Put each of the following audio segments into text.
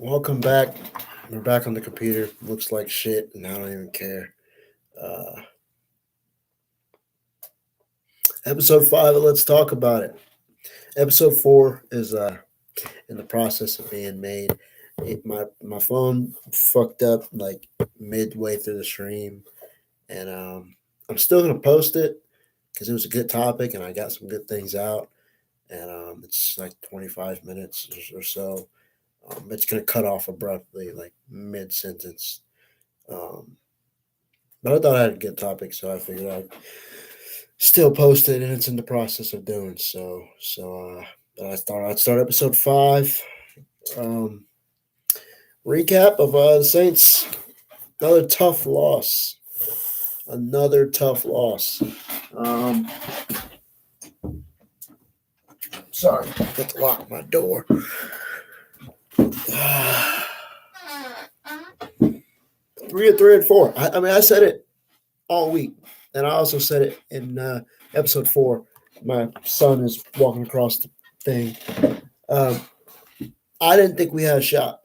Welcome back. We're back on the computer. Looks like shit, and I don't even care. Uh, episode 5, let's talk about it. Episode 4 is in the process of being made. My phone fucked up like midway through the stream, and I'm still gonna post it because it was a good topic and I got some good things out. And it's like 25 minutes or so. It's gonna cut off abruptly, like mid sentence. Um, But I thought I had a good topic, so I figured I'd still post it, and it's in the process of doing so. But I thought I'd start episode 5. Um, Recap of the Saints. Another tough loss. Another tough loss. Um, Sorry, I got to lock my door. 3-4. I mean, I said it all week, and I also said it in episode 4. My son is walking across the thing. Um, I didn't think we had a shot.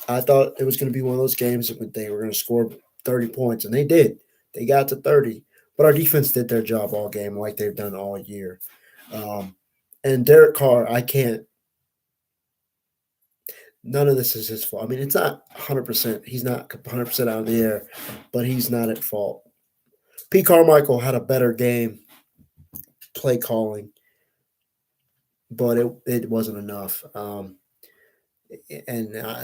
I thought it was going to be one of those games that they were going to score 30 points, and they did. They got to 30, but our defense did their job all game, like they've done all year. Um, and Derek Carr, I can't. None of this is his fault. I mean, it's not 100%. He's not 100% out of the air, but he's not at fault. P. Carmichael had a better game, play calling, but it wasn't enough. And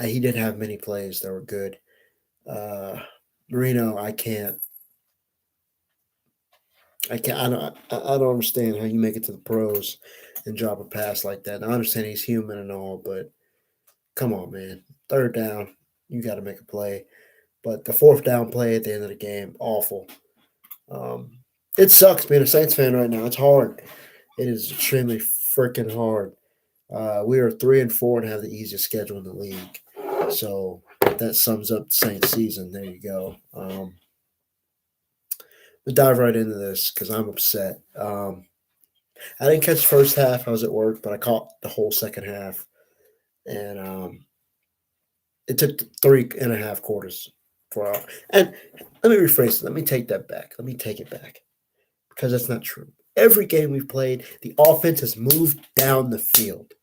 he did have many plays that were good. Marino, I can't. I don't understand how you make it to the pros and drop a pass like that. And I understand he's human and all, but come on, man. Third down, you got to make a play. But the fourth down play at the end of the game, awful. It sucks being a Saints fan right now. It's hard. It is extremely freaking hard. We are 3-4 and have the easiest schedule in the league. So that sums up the Saints season. There you go. We'll dive right into this because I'm upset. I didn't catch the first half. I was at work, but I caught the whole second half. And it took 3.5 quarters for our. And let me rephrase it. Let me take that back. Let me take it back because that's not true. Every game we've played, the offense has moved down the field.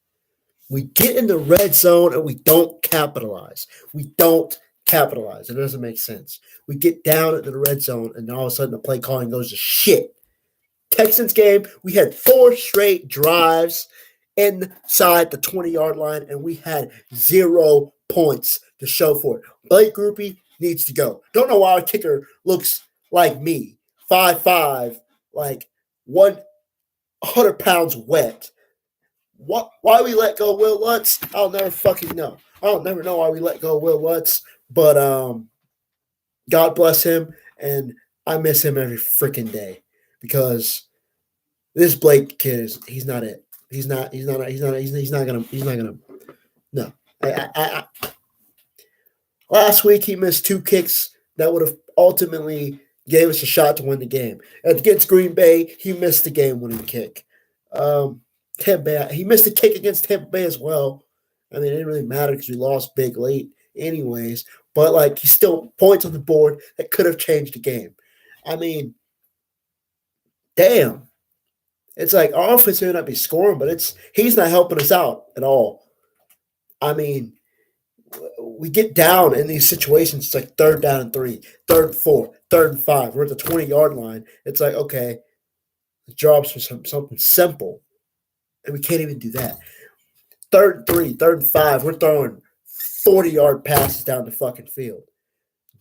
We get in the red zone and we don't capitalize. We don't capitalize. It doesn't make sense. We get down into the red zone and all of a sudden the play calling goes to shit. Texans game, we had 4 straight drives inside the 20-yard line and we had 0 points to show for it. Blake Groupie needs to go. Don't know why our kicker looks like me. 5'5", like 100 pounds wet. Why we let go of Will Lutz? I'll never fucking know. I'll never know why we let go of Will Lutz, but God bless him, and I miss him every freaking day because this Blake kid he's not it. He's not gonna. No. Last week he missed 2 kicks that would have ultimately gave us a shot to win the game. Against Green Bay, he missed the game-winning kick. Tampa Bay, he missed a kick against Tampa Bay as well. I mean, it didn't really matter because we lost big late anyways. But, like, he still points on the board that could have changed the game. I mean, damn. It's like our offense may not be scoring, but he's not helping us out at all. I mean, we get down in these situations. It's like 3rd down and 3, 3rd and 4, 3rd and 5. We're at the 20-yard line. It's like, okay, the job's for something simple. And we can't even do that. 3rd and 3, 3rd and 5, we're throwing 40-yard passes down the fucking field.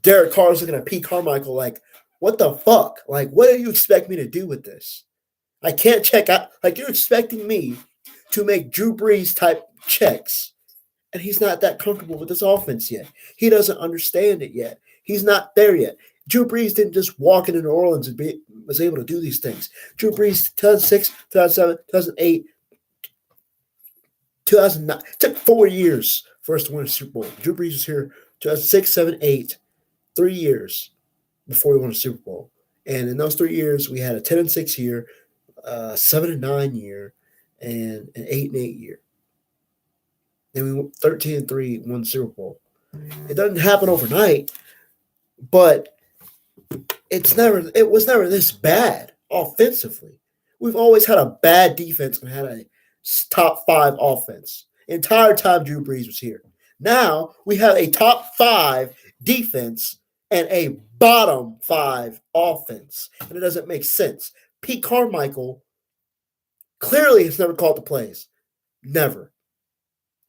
Derek Carr's looking at Pete Carmichael like, what the fuck? Like, what do you expect me to do with this? I can't check out. Like, you're expecting me to make Drew Brees type checks. And he's not that comfortable with this offense yet. He doesn't understand it yet. He's not there yet. Drew Brees didn't just walk into New Orleans and was able to do these things. Drew Brees, 2006, 2007, 2008, 2009. It took 4 years for us to win a Super Bowl. Drew Brees was here 2006, 7, 8, 3 years before we won a Super Bowl. And in those 3 years, we had a 10-6 year, 7-9 year, and an 8-8 year. Then we went 13-3, won the Super Bowl. It doesn't happen overnight, but it was never this bad offensively. We've always had a bad defense and had a top five offense. The entire time Drew Brees was here. Now we have a top five defense and a bottom five offense. And it doesn't make sense. Pete Carmichael clearly has never called the plays. Never.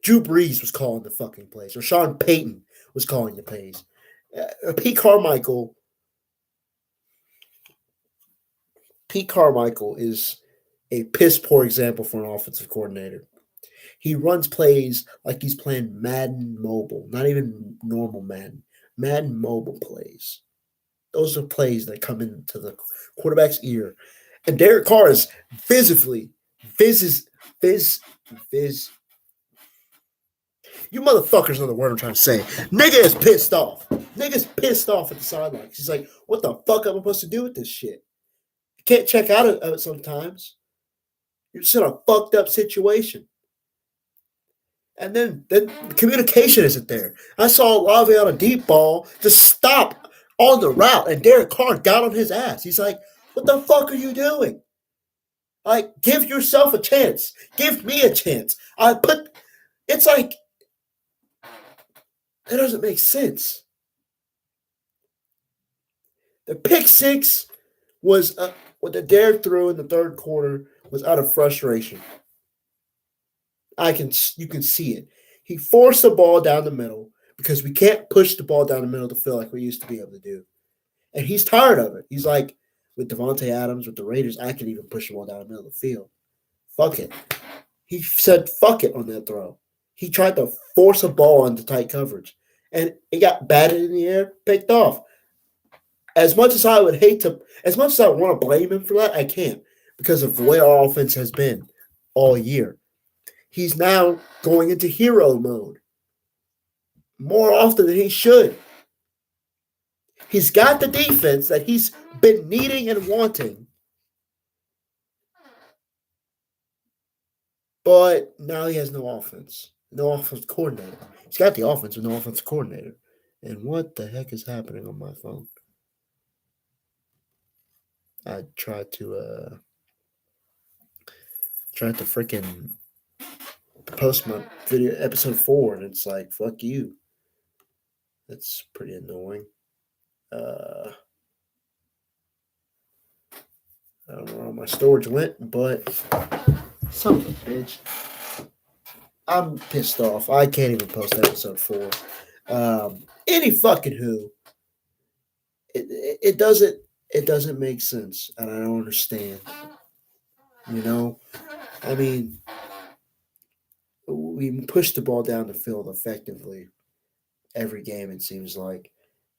Drew Brees was calling the fucking plays, or Sean Payton was calling the plays. Pete Carmichael is a piss poor example for an offensive coordinator. He runs plays like he's playing Madden Mobile, not even normal Madden. Madden Mobile plays. Those are plays that come into the quarterback's ear. And Derek Carr is visibly, viz. You motherfuckers know the word I'm trying to say. Nigga is pissed off. Nigga's pissed off at the sidelines. He's like, what the fuck am I supposed to do with this shit? You can't check out of it sometimes. You're just in a fucked up situation. And then the communication isn't there. I saw Olave on a deep ball just stop on the route, and Derek Carr got on his ass. He's like, what the fuck are you doing? Like, give yourself a chance. Give me a chance. It's like, it doesn't make sense. The pick six was what the Derek threw in the third quarter was out of frustration. You can see it. He forced the ball down the middle because we can't push the ball down the middle to feel like we used to be able to do. And he's tired of it. He's like, with Devontae Adams, with the Raiders, I can even push the ball down the middle of the field. Fuck it. He said fuck it on that throw. He tried to force a ball into tight coverage. And it got batted in the air, picked off. As much as I want to blame him for that, I can't because of the way our offense has been all year. He's now going into hero mode more often than he should. He's got the defense that he's been needing and wanting, but now he has no offense, no offensive coordinator. He's got the offense with no offensive coordinator. And what the heck is happening on my phone? I tried to freaking post my video episode 4, and it's like, fuck you. That's pretty annoying. I don't know where my storage went, but son of a bitch. I'm pissed off. I can't even post episode 4. Any fucking who. It doesn't make sense, and I don't understand. You know, I mean, we push the ball down the field effectively every game. It seems like,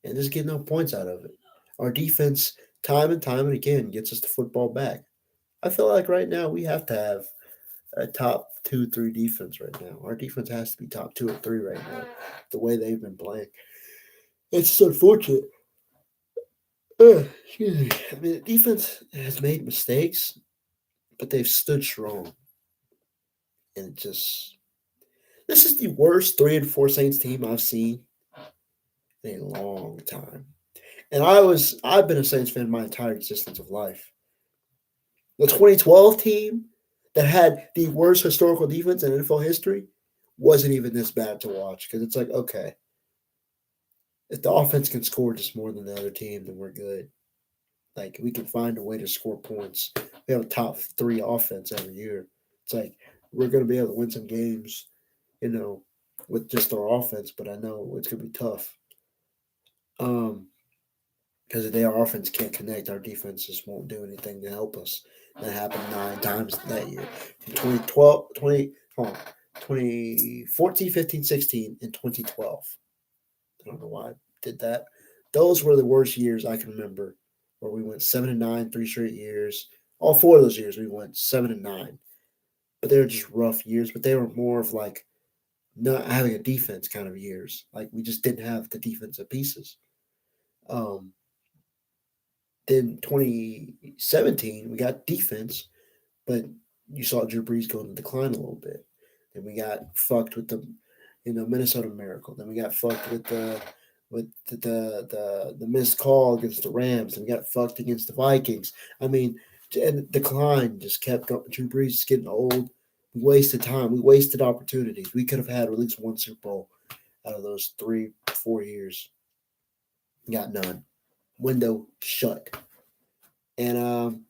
and just get no points out of it. Our defense, time and again, gets us the football back. I feel like right now we have to have a top 2-3 defense right now. Our defense has to be top 2 or 3 right now. The way they've been playing, it's just unfortunate. Excuse me. I mean, the defense has made mistakes, but they've stood strong. And this is the worst 3-4 Saints team I've seen in a long time. And I've been a Saints fan my entire existence of life. The 2012 team that had the worst historical defense in NFL history wasn't even this bad to watch because it's like, okay, if the offense can score just more than the other team, then we're good. Like, we can find a way to score points. We have a top 3 offense every year. It's like, we're going to be able to win some games, with just our offense, but I know it's going to be tough. Because if our offense can't connect, our defense just won't do anything to help us. That happened 9 times that year. From 2014, 15, 16, and 2012. I don't know why I did that. Those were the worst years I can remember, where we went 7-9 3 straight years. All 4 of those years we went 7-9. But they were just rough years, but they were more of like not having a defense kind of years. Like, we just didn't have the defensive pieces. Then 2017, we got defense, but you saw Drew Brees go in decline a little bit. Then we got fucked with the, Minnesota Miracle. Then we got fucked with the missed call against the Rams. Then we got fucked against the Vikings. I mean, and the decline just kept going. Drew Brees is getting old. We wasted time. We wasted opportunities. We could have had at least one Super Bowl out of those 3, 4 years. Got none. Window shut. And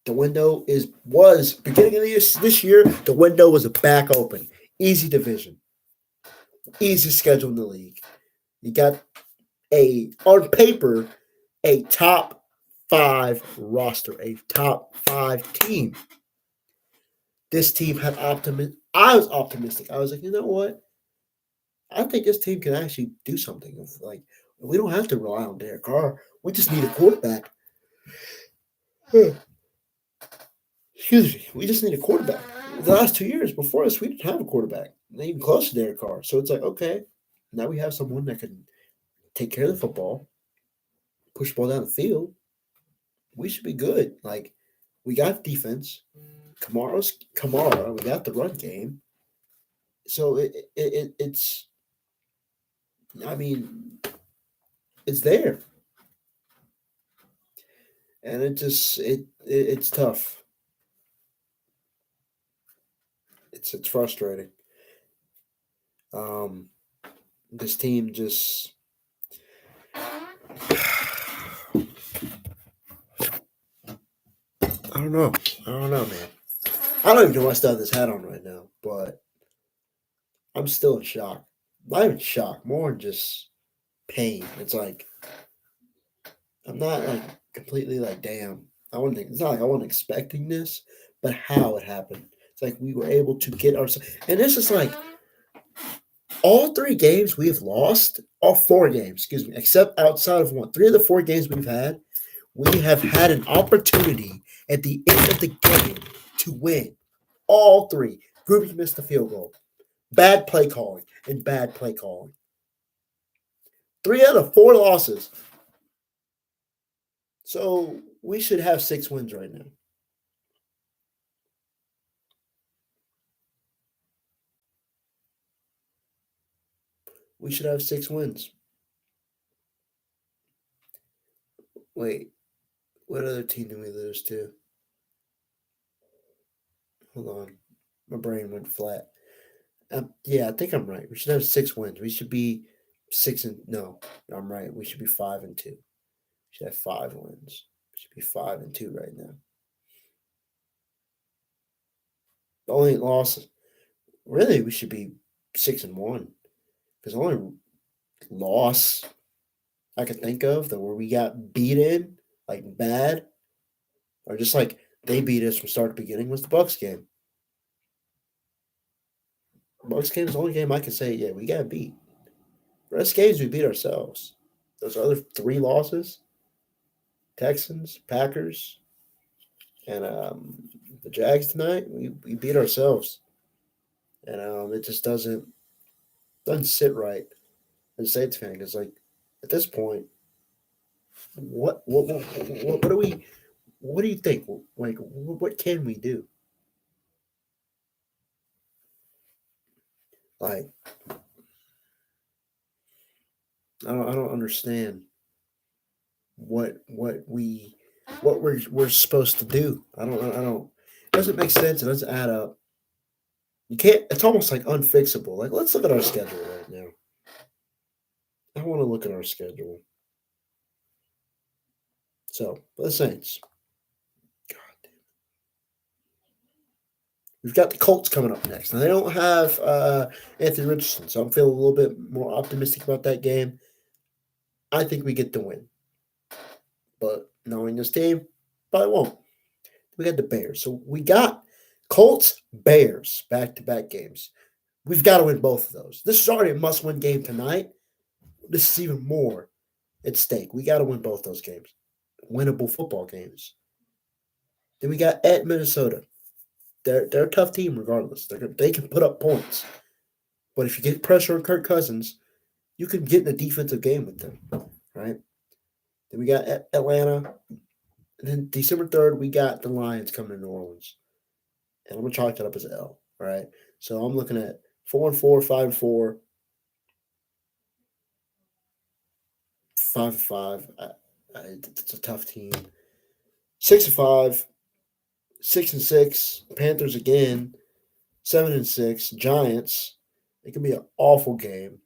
the window was beginning of this year. The window was back open. Easy division, easy schedule in the league. You got on paper a top 5 roster, a top 5 team. This team had optimism. I was optimistic. I was like, you know what? I think this team can actually do something. Like, we don't have to rely on Derek Carr. We just need a quarterback. Excuse me. We just need a quarterback. The last 2 years before us, we didn't have a quarterback, not even close to Derek Carr. So it's like, okay, now we have someone that can take care of the football, push the ball down the field. We should be good. Like, we got defense. Kamara. We got the run game. So it's. I mean, it's there, and it's tough. It's frustrating. Um, this team just. I don't know. I don't know, man. I don't even know what stuff this hat on right now, but I'm still in shock. Not even shock, more just pain. It's like I'm not like completely like, damn. It's not like I wasn't expecting this, but how it happened. It's like we were able to get ourselves, and this is like all 3 games we've lost, all 4 games, excuse me, except outside of one. 3 of the 4 games we've had, we have had an opportunity at the end of the game to win. All 3. Groupie missed the field goal. Bad play calling and bad play calling. 3 out of 4 losses. So we should have 6 wins right now. We should have 6 wins. Wait, what other team did we lose to? Hold on. My brain went flat. Yeah, I think I'm right. We should have 6 wins. We should be 6 and no, I'm right. We should be 5-2. We should have 5 wins. We should be 5-2 right now. The only loss, really, we should be 6-1. Because the only loss I can think of that where we got beaten like bad, or just like they beat us from start to beginning, was the Bucks game. Bucks game is the only game I can say, yeah, we got beat. The rest games we beat ourselves. Those other 3 losses, Texans, Packers, and the Jags tonight, we beat ourselves, and it just doesn't sit right as a Saints fan. Because like at this point, what do we? What do you think? Like, what can we do? Like, I don't understand what we're supposed to do. I don't. It doesn't make sense. It doesn't add up. You can't. It's almost like unfixable. Like, let's look at our schedule right now. I want to look at our schedule. So, the Saints. We've got the Colts coming up next. Now, they don't have Anthony Richardson, so I'm feeling a little bit more optimistic about that game. I think we get the win. But knowing this team, probably won't. We got the Bears. So we got Colts, Bears, back-to-back games. We've got to win both of those. This is already a must-win game tonight. This is even more at stake. We got to win both those games. Winnable football games. Then we got at Minnesota. They're a tough team regardless. They can put up points. But if you get pressure on Kirk Cousins, you can get in a defensive game with them, right? Then we got Atlanta. And then December 3rd, we got the Lions coming to New Orleans. And I'm going to chalk that up as an L. right? So I'm looking at 4-4, 5-4, 5-5. It's a tough team. 6-5, 6-6. Panthers again. 7-6. Giants. It could be an awful game.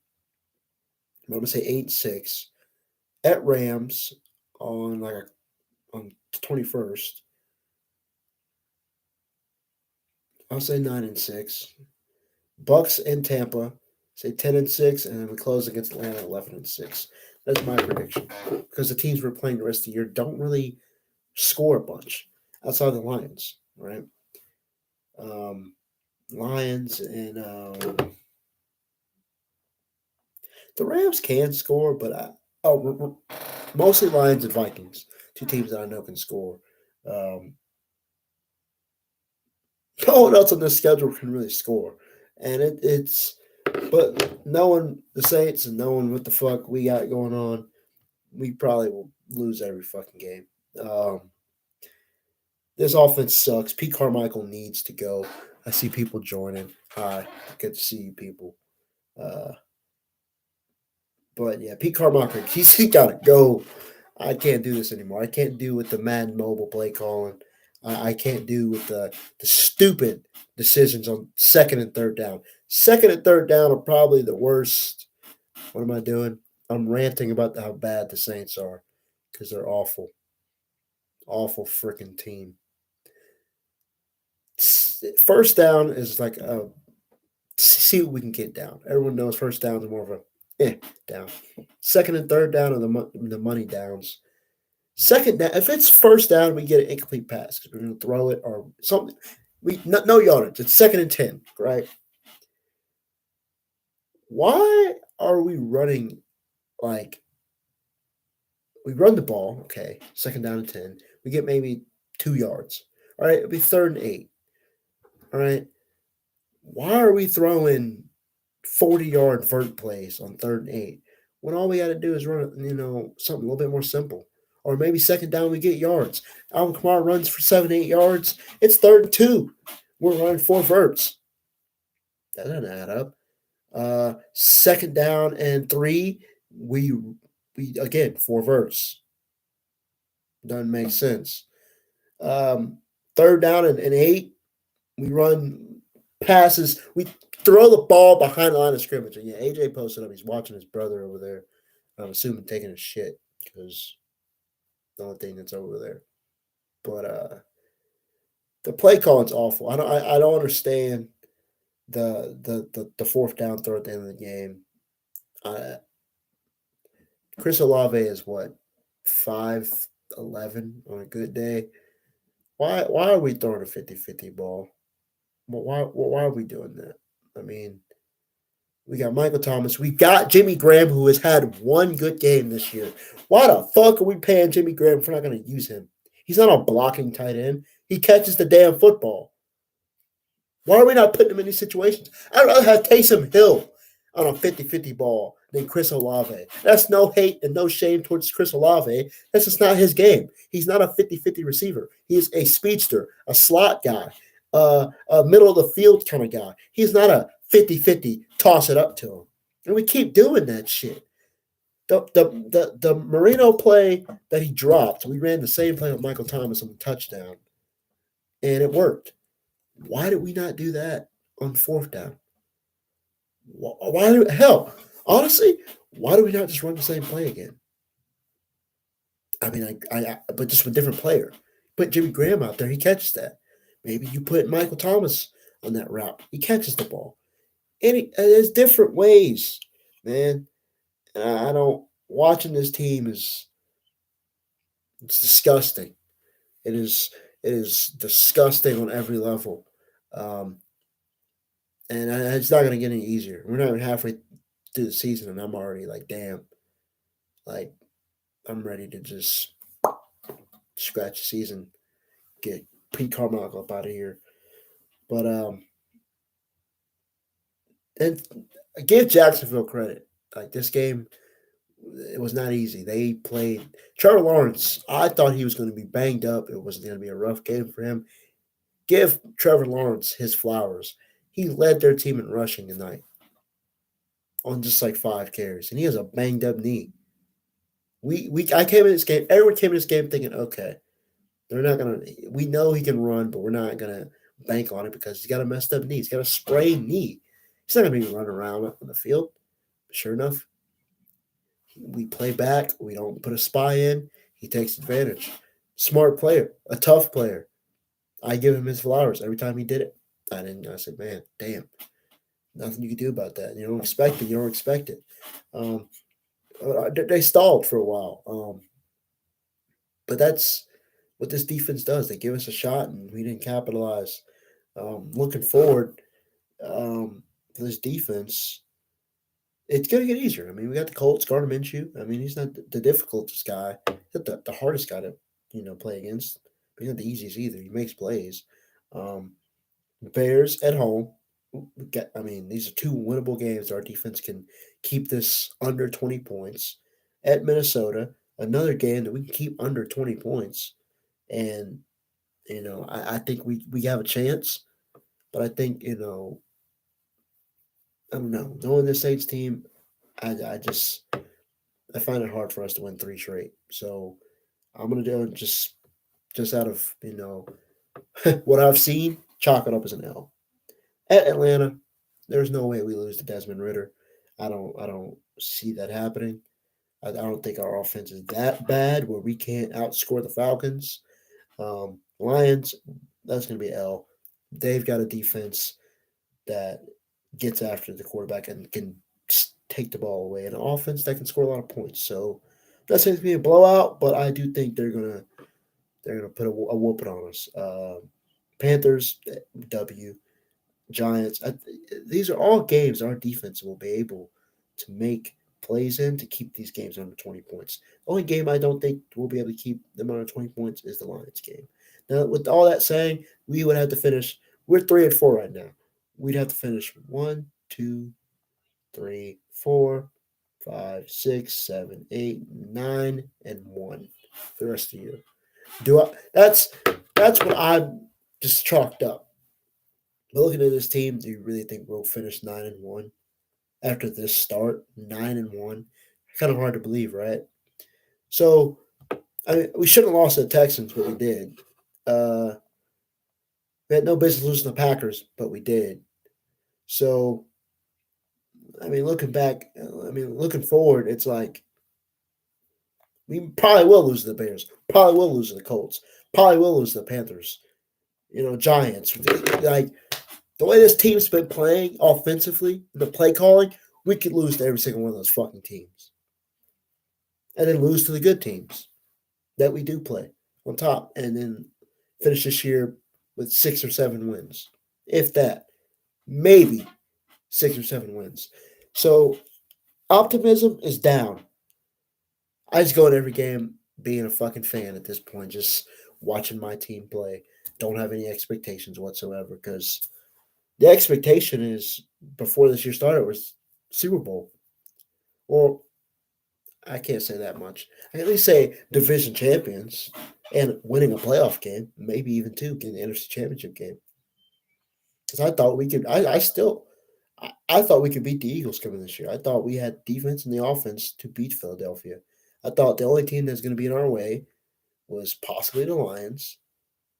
I'm gonna say 8-6 at Rams on on the 21st. I'll say 9-6. Bucks and Tampa say 10-6, and then we close against Atlanta 11-6. That's my prediction because the teams we're playing the rest of the year don't really score a bunch outside the Lions, right? Um, Lions and the Rams can score, but mostly Lions and Vikings, two teams that I know can score. Um, no one else on this schedule can really score, and it's but knowing the Saints and knowing what the fuck we got going on, we probably will lose every fucking game. Um, this offense sucks. Pete Carmichael needs to go. I see people joining. Hi, good to see you people. Uh, but yeah, Pete Carmichael, he got to go. I can't do this anymore. I can't do with the Madden mobile play calling. I can't do with the stupid decisions on second and third down. Second and third down are probably the worst. What am I doing? I'm ranting about how bad the Saints are because they're awful, awful freaking team. First down is like see what we can get down. Everyone knows first down is more of a down. Second and third down are the money downs. Second down, if it's first down, we get an incomplete pass because we're going to throw it or something. We no yardage. It's 2nd and 10, right? Why are we running like we run the ball? Okay, second down and 10. We get maybe 2 yards. All right, it'll be 3rd and 8. All right, why are we throwing 40-yard vert plays on 3rd and 8 when all we got to do is run, something a little bit more simple? Or maybe second down, we get yards. Alvin Kamara runs for 7, 8 yards. It's 3rd and 2. We're running 4 verts. That doesn't add up. Second down and 3, we again 4 verts. Doesn't make sense. Um, third down and 8, we run passes. We throw the ball behind the line of scrimmage. And yeah, AJ posted up. He's watching his brother over there. I'm assuming taking a shit because the only thing that's over there. But the play calling's awful. I don't understand the fourth down throw at the end of the game. Chris Olave is what 5'11" on a good day. Why are we throwing a 50-50 ball? Why are we doing that? I mean, we got Michael Thomas. We got Jimmy Graham, who has had one good game this year. Why the fuck are we paying Jimmy Graham if we're not going to use him? He's not a blocking tight end. He catches the damn football. Why are we not putting him in these situations? I'd rather have Taysom Hill on a 50-50 ball than Chris Olave. That's no hate and no shame towards Chris Olave. That's just not his game. He's not a 50-50 receiver. He is a speedster, a slot guy, a middle of the field kind of guy. He's not a 50-50 toss it up to him. And we keep doing that shit. The Marino play that he dropped, we ran the same play with Michael Thomas on the touchdown, and it worked. Why did we not do that on fourth down? Hell, honestly, why do we not just run the same play again? I mean, but just with a different player. Put Jimmy Graham out there, he catches that. Maybe you put Michael Thomas on that route, he catches the ball. There's different ways, man. And I don't. Watching this team it's disgusting. It is disgusting on every level. Um, and it's not going to get any easier. We're not even halfway through the season, and I'm already like, damn, like I'm ready to just scratch the season, get Pete Carmichael up out of here. But and give Jacksonville credit. Like this game, it was not easy. They played Trevor Lawrence. I thought he was going to be banged up. It was going to be a rough game for him. Give Trevor Lawrence his flowers. He led their team in rushing tonight on just like 5 carries, and he has a banged up knee. I came in this game. Everyone came in this game thinking, okay, they're not gonna. We know he can run, but we're not gonna bank on it because he's got a messed up knee. He's got a sprained knee. He's not gonna be running around on the field. Sure enough, we play back. We don't put a spy in. He takes advantage. Smart player, a tough player. I give him his flowers every time he did it. I didn't. I said, man, damn, nothing you can do about that. You don't expect it. You don't expect it. Um, they stalled for a while, but that's what this defense does. They give us a shot, and we didn't capitalize. Looking forward for this defense, it's going to get easier. I mean, we got the Colts, Gardner Minshew. I mean, he's not the difficultest guy, he's not the hardest guy to play against, but he's not the easiest either. He makes plays. Um, Bears at home. I mean, these are two winnable games. Our defense can keep this under 20 points. At Minnesota, another game that we can keep under 20 points. And, I think we have a chance. But I think, I don't know. Knowing this Saints team, I find it hard for us to win 3 straight. So I'm gonna do it just out of what I've seen, chalk it up as an L. At Atlanta, there's no way we lose to Desmond Ritter. I don't see that happening. I don't think our offense is that bad where we can't outscore the Falcons. Lions, that's gonna be L. They've got a defense that gets after the quarterback and can take the ball away, and an offense that can score a lot of points. So that's going to be a blowout, but I do think they're gonna put a whooping on us. Panthers W, Giants. These are all games our defense will be able to make plays in to keep these games under 20 points. The only game I don't think we'll be able to keep them under 20 points is the Lions game. Now, with all that saying, we would have to finish. We're 3-4 right now. We'd have to finish 1, 2, 3, 4, 5, 6, 7, 8, 9, and 1 for the rest of the year. Do I? That's what I'm just chalked up. But looking at this team, do you really think we'll finish 9-1 after this start? 9-1, kind of hard to believe, right? So, I mean, we shouldn't have lost to the Texans, but we did. We had no business losing the Packers, but we did. So, I mean, looking back, looking forward, it's like we probably will lose to the Bears, probably will lose to the Colts, probably will lose to the Panthers, Giants. Like the way this team's been playing offensively, the play calling, we could lose to every single one of those fucking teams, and then lose to the good teams that we do play on top, and then finish this year with 6 or 7 wins, if that, maybe 6 or 7 wins. So optimism is down. I just go in every game being a fucking fan at this point, just watching my team play. Don't have any expectations whatsoever because the expectation is before this year started was Super Bowl. Or I can't say that much. I can at least say division champions and winning a playoff game, maybe even 2, getting the NFC Championship game. Because I thought we could. I thought we could beat the Eagles coming this year. I thought we had defense and the offense to beat Philadelphia. I thought the only team that's going to be in our way was possibly the Lions.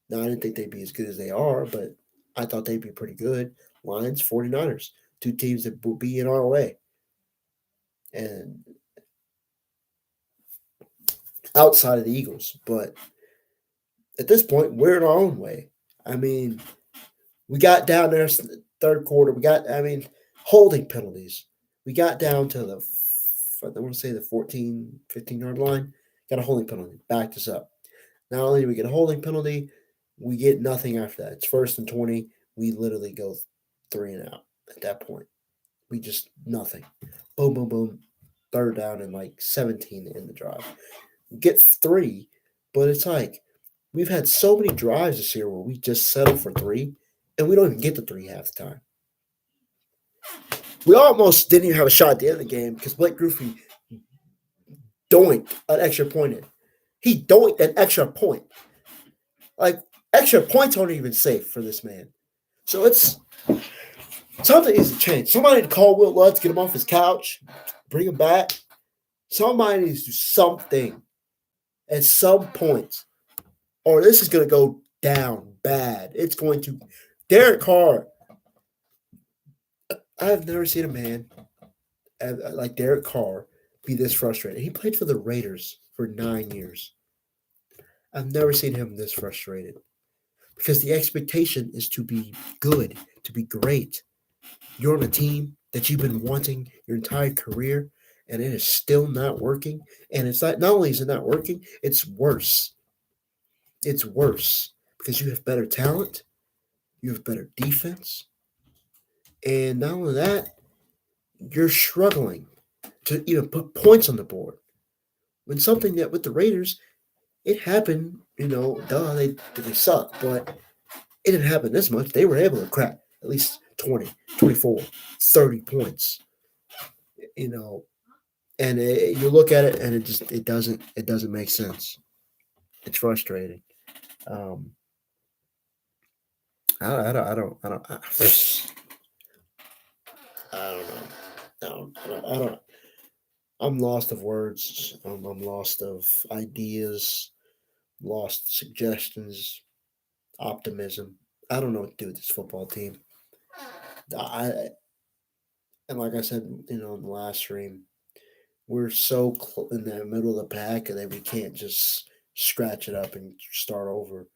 Now, I didn't think they'd be as good as they are, but I thought they'd be pretty good. Lions, 49ers, 2 teams that will be in our way. And outside of the Eagles. But at this point, we're in our own way. I mean, we got down there third quarter. Holding penalties. We got down to I want to say the 14, 15-yard line. Got a holding penalty. Backed us up. Not only do we get a holding penalty, we get nothing after that. It's 1st and 20. We literally go 3 and out at that point. We just nothing. Boom, boom, boom. 3rd down and like 17 to end the drive. We get 3, but it's like we've had so many drives this year where we just settle for 3, and we don't even get the 3 half the time. We almost didn't even have a shot at the end of the game because Blake Griffin doinked an extra point in. He doinked an extra point. Like, extra points aren't even safe for this man. So Something needs to change. Somebody need to call Will Lutz, get him off his couch, bring him back. Somebody needs to do something at some point, or this is going to go down bad. It's going to. Derek Carr. I have never seen a man like Derek Carr be this frustrated. He played for the Raiders for 9 years. I've never seen him this frustrated because the expectation is to be good, to be great. You're on a team that you've been wanting your entire career, and it is still not working. And it's not only is it not working, it's worse. It's worse because you have better talent, you have better defense, and not only that, you're struggling to even put points on the board. When something that with the Raiders, it happened, duh, they suck, but it didn't happen this much. They were able to crack at least 20, 24, 30 points, you know, and you look at it and it doesn't make sense. It's frustrating. Um, I don't know. I don't. I'm lost of words. I'm lost of ideas. Lost suggestions. Optimism. I don't know what to do with this football team. I and like I said, in the last stream, we're so in the middle of the pack that we can't just scratch it up and start over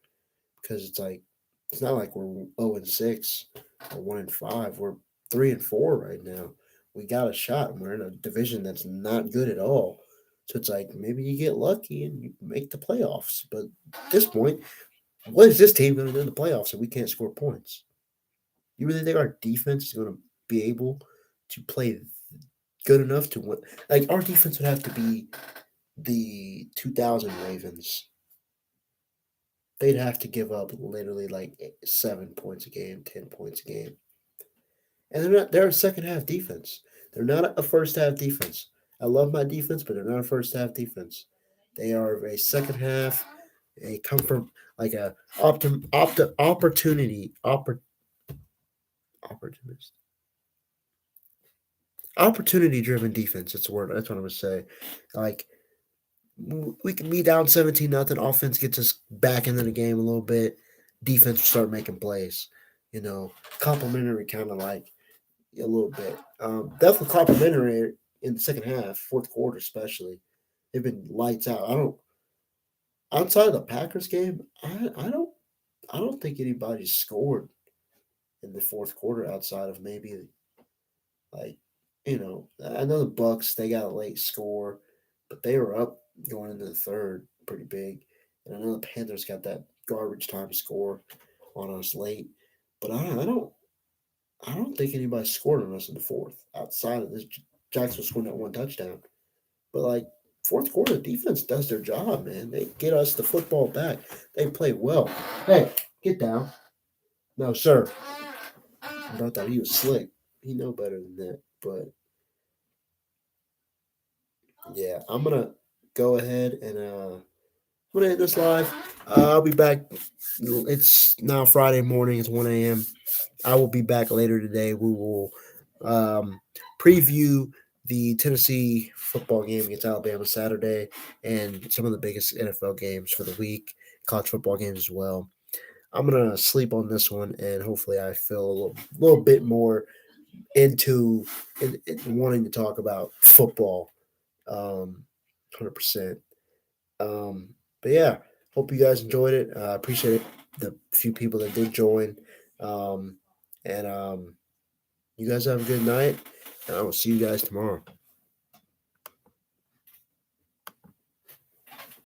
because it's not like we're 0-6 or 1-5. We're 3-4 right now. We got a shot, and we're in a division that's not good at all. So it's like maybe you get lucky and you make the playoffs. But at this point, what is this team going to do in the playoffs if we can't score points? You really think our defense is going to be able to play good enough to win? Like our defense would have to be the 2000 Ravens. They'd have to give up literally like 7 points a game, 10 points a game, and they're a second half defense. They're not a first half defense. I love my defense, but they're not a first half defense. They are a second half. They come from like a opportunist opportunity driven defense. That's the word. That's what I'm gonna say. Like we can be down 17-0. Offense gets us back into the game a little bit. Defense will start making plays. Complimentary kind of like a little bit. Definitely complimentary in the second half, fourth quarter especially. They've been lights out. I don't outside of the Packers game. I don't think anybody scored in the fourth quarter outside of maybe like I know the Bucks they got a late score, but they were up going into the third pretty big, and I know the Panthers got that garbage time score on us late, but I don't think anybody scored on us in the fourth outside of this Jacksonville scoring that one touchdown. But like fourth quarter defense does their job, man. They get us the football back. They play well. Hey, get down. No, sir. I thought he was slick. He know better than that. But yeah, I'm gonna go ahead and I'm gonna end this live. I'll be back. It's now Friday morning. It's 1 a.m. I will be back later today. We will um, preview the Tennessee football game against Alabama Saturday and some of the biggest NFL games for the week, college football games as well. I'm gonna sleep on this one, and hopefully, I feel a little bit more into in wanting to talk about football. 100%. But yeah, hope you guys enjoyed it. Appreciate the few people that did join. Um, and you guys have a good night. And I will see you guys tomorrow.